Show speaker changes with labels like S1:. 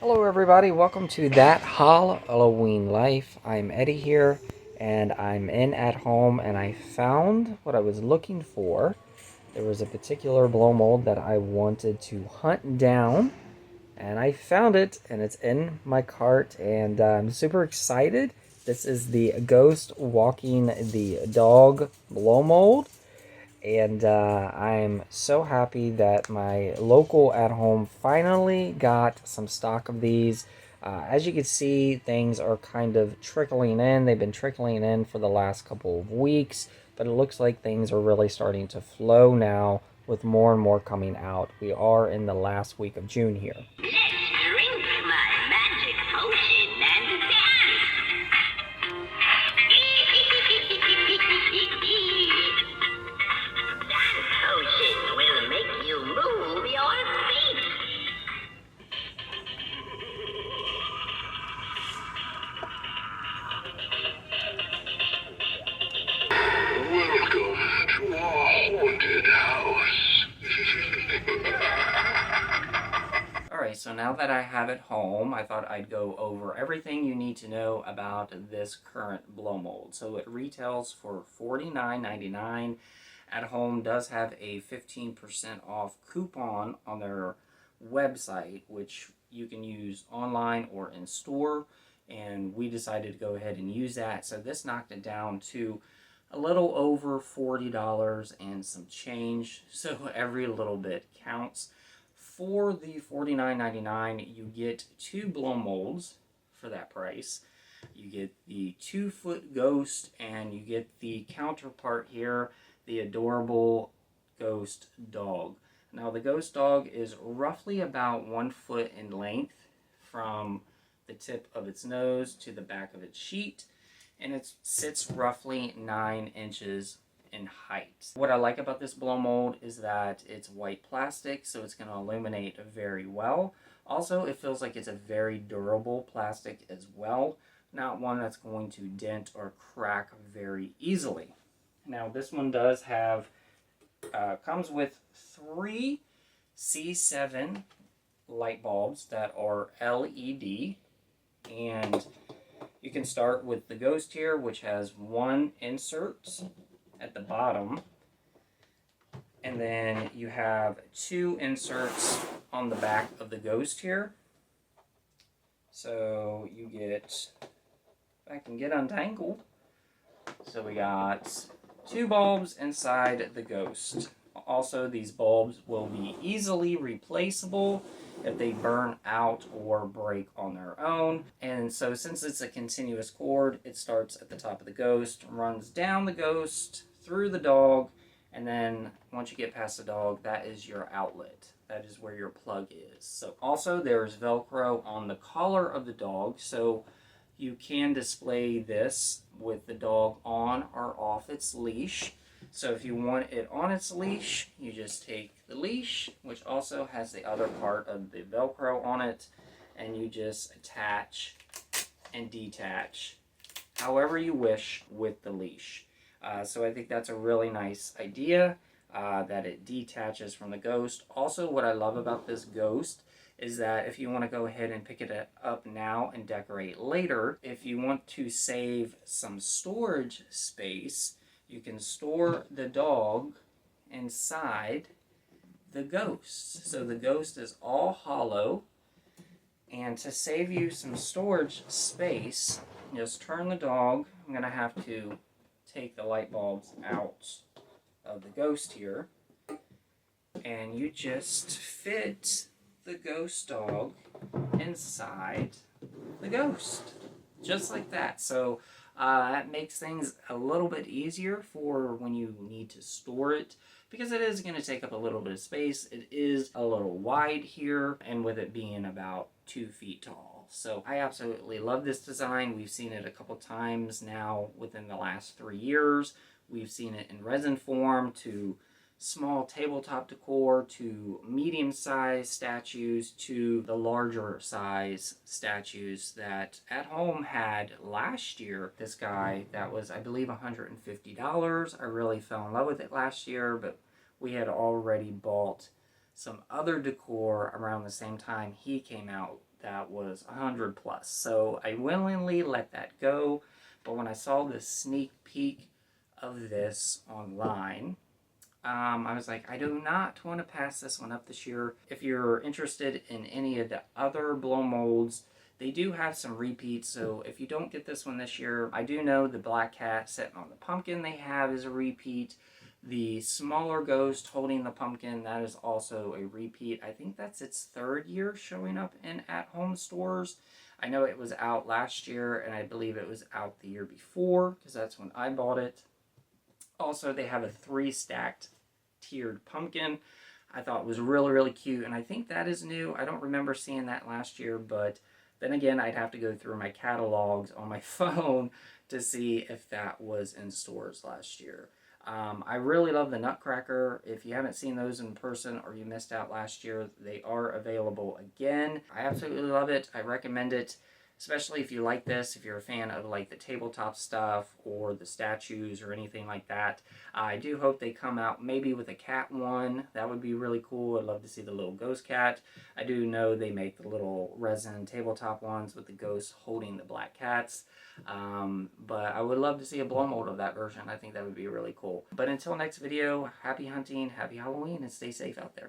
S1: Hello everybody, welcome to That Haul-O-Ween Life. I'm Eddie here, and I'm in at home, and I found what I was looking for. There was a particular blow mold that I wanted to hunt down, and I found it, and it's in my cart, and I'm super excited. This is the Ghost Walking the Dog blow mold. And I'm so happy that my local at home finally got some stock of these. As you can see, things are kind of trickling in. They've been trickling in for the last couple of weeks, but it looks like things are really starting to flow now with more and more coming out. We are in the last week of June here.
S2: Let's drink my magic potion and dance! That potion will make you move your feet!
S3: Welcome to our haunted house.
S1: Alright, so now that I have it home, I thought I'd go over everything you need to know about this current blow mold. So it retails for $49.99. At Home does have a 15% off coupon on their website, which you can use online or in store. And we decided to go ahead and use that. So this knocked it down to a little over $40 and some change. So every little bit counts. For the $49.99, you get two blow molds for that price. You get the 2-foot ghost, and you get the counterpart here, the adorable ghost dog. Now, the ghost dog is roughly about 1 foot in length from the tip of its nose to the back of its sheet, and it sits roughly 9 inches in height. What I like about this blow mold is that it's white plastic, so it's going to illuminate very well. Also, it feels like it's a very durable plastic as well, not one that's going to dent or crack very easily. Now, this one does have, comes with 3 C7 light bulbs that are LED, and you can start with the ghost here, which has 1 insert at the bottom, and then you have 2 inserts on the back of the ghost here. So you get, if I can get untangled, so we got 2 bulbs inside the ghost. Also, these bulbs will be easily replaceable if they burn out or break on their own. And so since it's a continuous cord, it starts at the top of the ghost, runs down the ghost, through the dog, and then once you get past the dog, that is your outlet. That is where your plug is. So also there's Velcro on the collar of the dog, so you can display this with the dog on or off its leash. So if you want it on its leash, you just take the leash, which also has the other part of the Velcro on it, and you just attach and detach however you wish with the leash. So I think that's a really nice idea, that it detaches from the ghost. Also, what I love about this ghost is that if you want to go ahead and pick it up now and decorate later, if you want to save some storage space, you can store the dog inside the ghost. So the ghost is all hollow, and to save you some storage space, just turn the dog. I'm going to have to take the light bulbs out of the ghost here, and you just fit the ghost dog inside the ghost, just like that. So that makes things a little bit easier for when you need to store it, because it is going to take up a little bit of space. It is a little wide here, and with it being about 2 feet tall. So I absolutely love this design. We've seen it a couple times now within the last 3 years. We've seen it in resin form, to small tabletop decor, to medium-sized statues, to the larger size statues that At Home had last year. This guy, that was, I believe, $150. I really fell in love with it last year, but we had already bought some other decor around the same time he came out that was 100 plus. So I willingly let that go. But when I saw this sneak peek of this online, I was like, I do not want to pass this one up this year. If you're interested in any of the other blow molds, they do have some repeats. So if you don't get this one this year, I do know the Black Cat sitting on the pumpkin they have is a repeat. The smaller ghost holding the pumpkin, that is also a repeat. I think that's its third year showing up in at-home stores. I know it was out last year, and I believe it was out the year before, because that's when I bought it. Also, they have a 3-stacked tiered pumpkin. I thought it was really, really cute, and I think that is new. I don't remember seeing that last year, but then again, I'd have to go through my catalogs on my phone to see if that was in stores last year. I really love the Nutcracker. If you haven't seen those in person or you missed out last year, they are available again. I absolutely love it. I recommend it, especially if you like this, if you're a fan of like the tabletop stuff or the statues or anything like that. I do hope they come out maybe with a cat one. That would be really cool. I'd love to see the little ghost cat. I do know they make the little resin tabletop ones with the ghosts holding the black cats. But I would love to see a blow mold of that version. I think that would be really cool. But until next video, happy hunting, happy Halloween, and stay safe out there.